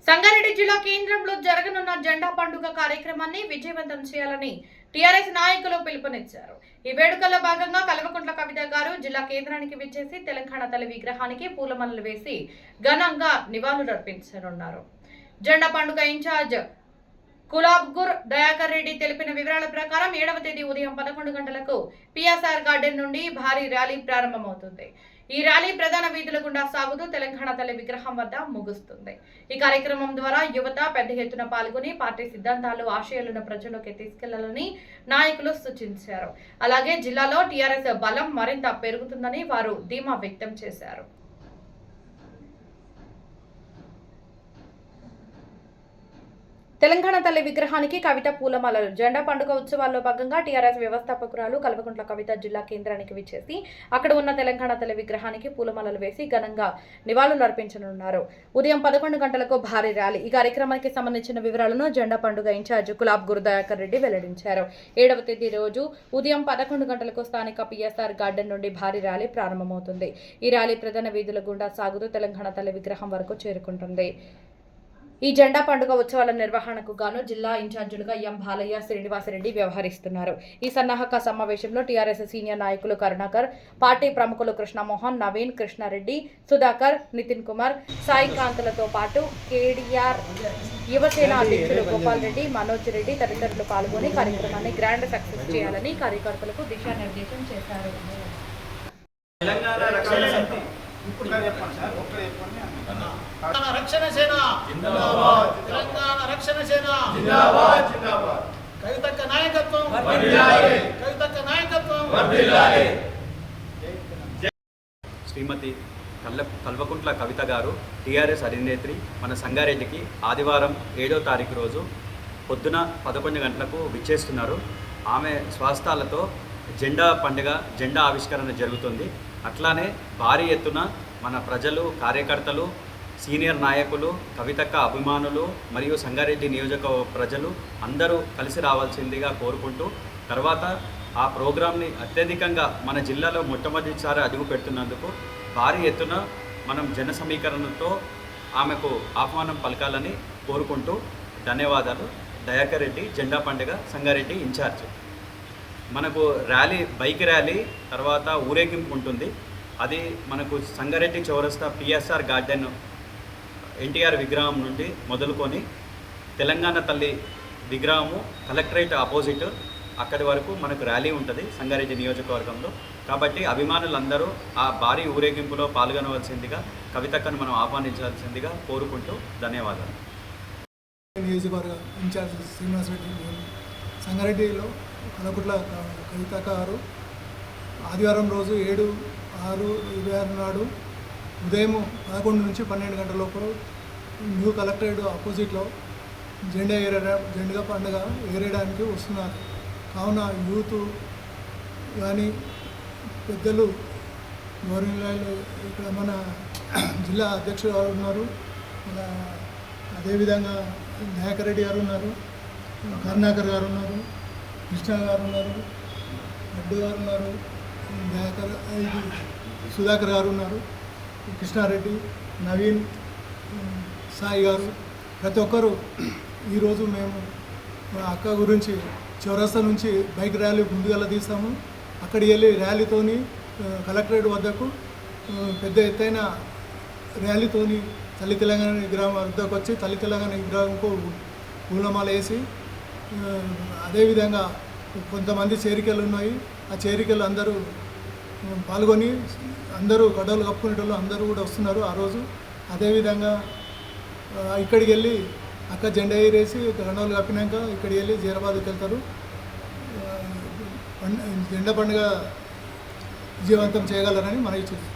సంగారెడ్డి జిల్లా కేంద్రంలో జరగనున్న జెండా పండుగ కార్యక్రమాన్ని విజయవంతం చేయాలని టీఆర్ఎస్ నాయకులు పిలుపునిచ్చారు. ఈ వేడుకల్లో భాగంగా కల్వకుంట్ల కవిత గారు జిల్లా కేంద్రానికి విచ్చేసి తెలంగాణ తల్లి విగ్రహానికి పూలమాలలు వేసి ఘనంగా నివాళులర్పించనున్నారు. జెండా పండుగ ఇన్ఛార్జ్ కులాబ్గుర్ దయాకర్ రెడ్డి తెలిపిన వివరాల ప్రకారం 7వ తేదీ ఉదయం 11 గంటలకు పిఎస్ఆర్ గార్డెన్ నుండి భారీ ర్యాలీ ప్రారంభమవుతుంది. ఈ ర్యాలీ ప్రధాన వీధుల గుండా సాగుతూ తెలంగాణ తల్లి విగ్రహం వద్ద ముగుస్తుంది. ఈ కార్యక్రమం ద్వారా యువత పెద్ద ఎత్తున పాల్గొని పార్టీ సిద్ధాంతాలు, ఆశయాలను ప్రజల్లోకి తీసుకెళ్లాలని నాయకులు సూచించారు. అలాగే జిల్లాలో టీఆర్ఎస్ బలం మరింత పెరుగుతుందని వారు ధీమా వ్యక్తం చేశారు. తెలంగాణ తల్లి విగ్రహానికి కవిత పూలమాలలు. జెండా పండుగ ఉత్సవాల్లో భాగంగా టీఆర్ఎస్ వ్యవస్థాపకురాలు కల్వకుంట్ల కవిత జిల్లా కేంద్రానికి విచ్చేసి అక్కడ ఉన్న తెలంగాణ తల్లి విగ్రహానికి పూలమాలలు వేసి ఘనంగా నివాళులర్పించనున్నారు. ఉదయం 11 గంటలకు భారీ ర్యాలీ. ఈ కార్యక్రమానికి సంబంధించిన వివరాలను జెండా పండుగ ఇన్ఛార్జ్ గులాబ్గుర్ దయాకర్ రెడ్డి వెల్లడించారు. 7వ తేదీ రోజు ఉదయం 11 గంటలకు స్థానిక పిఎస్ఆర్ గార్డెన్ నుండి భారీ ర్యాలీ ప్రారంభమవుతుంది. ఈ ర్యాలీ ప్రధాన వీధుల గుండా సాగుతూ తెలంగాణ తల్లి విగ్రహం వరకు చేరుకుంటుంది. ఈ జెండా పండుగ ఉత్సవాల నిర్వహణకు గాను జిల్లా ఇన్ఛార్జీలుగా ఎం బాలయ్య, శ్రీనివాసరెడ్డి వ్యవహరిస్తున్నారు. ఈ సన్నాహక సమావేశంలో టీఆర్ఎస్ సీనియర్ నాయకులు కరుణాకర్, పార్టీ ప్రముఖులు కృష్ణమోహన్, నవీన్, కృష్ణారెడ్డి, సుధాకర్, నితిన్ కుమార్, సాయికాంత్లతో పాటు కేడీఆర్ యువసేన అధ్యక్షులు గోపాల్ రెడ్డి, మనోజ్ రెడ్డి తదితరులు పాల్గొని కార్యక్రమాన్ని గ్రాండ్ సక్సెస్ చేయాలని కార్యకర్తలకు దిశానిర్దేశం చేశారు. రక్షణ సేన జిందాబాద్, తెలంగాణ రక్షణ సేన జిందాబాద్ జిందాబాద్, కవితక్క నాయకత్వం వర్ధిల్లాలి, కవితక్క నాయకత్వం వర్ధిల్లాలి. శ్రీమతి కల్వకుంట్ల కవిత గారు టీఆర్ఎస్ అధినేత్రి మన సంగారెడ్డికి ఆదివారం 7వ తారీఖు రోజు పొద్దున 11 గంటలకు విచ్చేస్తున్నారు. ఆమె స్వస్థలాలతో జెండా పండుగ, జెండా ఆవిష్కరణ జరుగుతుంది. అట్లానే భారీ ఎత్తున మన ప్రజలు, కార్యకర్తలు, సీనియర్ నాయకులు, కవితక్క అభిమానులు మరియు సంగారెడ్డి నియోజక ప్రజలు అందరూ కలిసి రావాల్సిందిగా కోరుకుంటూ, తర్వాత ఆ ప్రోగ్రాంని అత్యధికంగా మన జిల్లాలో మొట్టమొదటిసారి అడుగు పెడుతున్నందుకు భారీ ఎత్తున మనం జన సమీకరణతో ఆమెకు ఆహ్వానం పలకాలని కోరుకుంటూ ధన్యవాదాలు. దయాకర్ రెడ్డి, జెండా పండుగ సంగారెడ్డి ఇన్ఛార్జ్. మనకు ర్యాలీ, బైక్ ర్యాలీ తర్వాత ఊరేగింపు ఉంటుంది. అది మనకు సంగారెడ్డి చౌరస్తా పిఎస్ఆర్ గార్డెన్ ఎన్టీఆర్ విగ్రహం నుండి మొదలుకొని తెలంగాణ తల్లి విగ్రహము కలెక్టరేట్ ఆపోజిట్ అక్కడి వరకు మనకు ర్యాలీ ఉంటుంది సంగారెడ్డి నియోజకవర్గంలో. కాబట్టి అభిమానులందరూ ఆ భారీ ఊరేగింపులో పాల్గొనవలసిందిగా కవితక్కను మనం ఆహ్వానించాల్సిందిగా కోరుకుంటూ ధన్యవాదాలు. నియోజకవర్గ ఇన్ఛార్జ్ శ్రీనివాసరెడ్డి. సంగారెడ్డిలో కల్వకుంట్ల కవిత గారు ఆదివారం రోజు 7/6/26 నాడు ఉదయం 11 నుంచి 12 గంటల లోపల న్యూ కలెక్టరేట్ ఆపోజిట్లో జెండా పండుగ ఎగరేయడానికి వస్తున్నారు. కావున యూత్ కానీ పెద్దలు, గౌరవనీయులు, ఇక్కడ మన జిల్లా అధ్యక్షుడు గారు ఉన్నారు, మన అదేవిధంగా దయాకర్ రెడ్డి గారు ఉన్నారు, కరుణాకర్ గారు ఉన్నారు, కృష్ణ గారు ఉన్నారు, రెడ్డి గారు ఉన్నారు, సుధాకర్ గారు ఉన్నారు, కృష్ణారెడ్డి, నవీన్, సాయి గారు, ప్రతి ఒక్కరు ఈరోజు మేము మా అక్క గురించి చౌరస్తా నుంచి బైక్ ర్యాలీ ముందుగా తీస్తాము. అక్కడికి వెళ్ళి ర్యాలీతోని కలెక్టరేట్ వద్దకు పెద్ద ఎత్తైన ర్యాలీతోని తల్లి తెలంగాణ విగ్రహం వద్దకు వచ్చి తల్లి తెలంగాణ విగ్రహంకు పూలమాల వేసి, అదేవిధంగా కొంతమంది చేరికలు ఉన్నాయి. ఆ చేరికలు అందరూ పాల్గొని అందరూ గడ్డలు కప్పుకునేటోళ్ళు అందరూ కూడా వస్తున్నారు ఆ రోజు. అదేవిధంగా ఇక్కడికి వెళ్ళి అక్క జెండా ఎగరేసి గండలు కప్పినాక ఇక్కడికి వెళ్ళి జీరాబాద్కి వెళ్తారు. జెండా పండుగ విజయవంతం చేయగలరని మనం ఇచ్చింది.